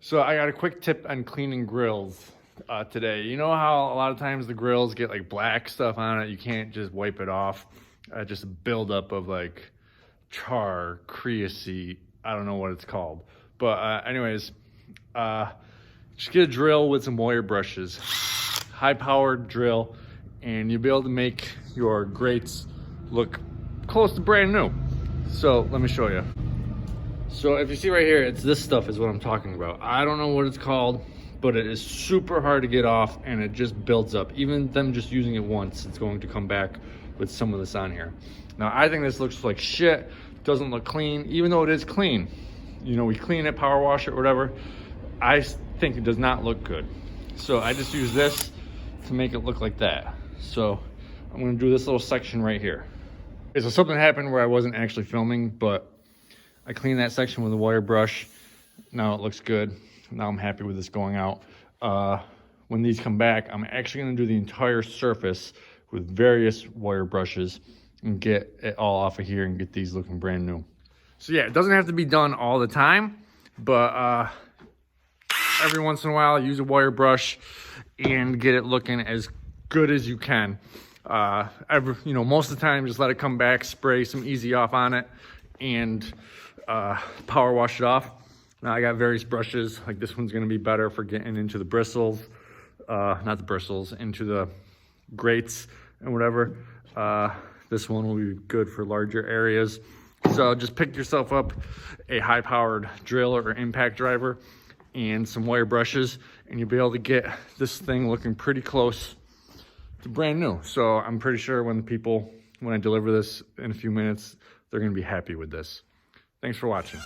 So I got a quick tip on cleaning grills today. You know how a lot of times the grills get like black stuff on it? You can't just wipe it off. Just a buildup of like char, creosote, I don't know what it's called. But anyways, just get a drill with some wire brushes. High-powered drill, and you'll be able to make your grates look close to brand new. So let me show you. So if you see right here, it's this stuff is what I'm talking about. I don't know what it's called, but it is super hard to get off and it just builds up. Even them just using it once, it's going to come back with some of this on here. Now I think this looks like shit, doesn't look clean, even though it is clean. You know, we clean it, power wash it, or whatever. I think it does not look good. So I just use this to make it look like that. So I'm gonna do this little section right here. Okay, so something happened where I wasn't actually filming, but I cleaned that section with a wire brush. Now it looks good. Now I'm happy with this going out. When these come back, I'm actually gonna do the entire surface with various wire brushes and get it all off of here and get these looking brand new. So yeah, it doesn't have to be done all the time, but every once in a while, use a wire brush and get it looking as good as you can. Most of the time, just let it come back, spray some Easy Off on it, and power wash it off. Now I got various brushes, like this one's gonna be better for getting into the bristles, not the bristles, into the grates and whatever. This one will be good for larger areas. So just pick yourself up a high-powered drill or impact driver and some wire brushes, and you'll be able to get this thing looking pretty close to brand new. So I'm pretty sure when I deliver this in a few minutes, they're gonna be happy with this. Thanks for watching.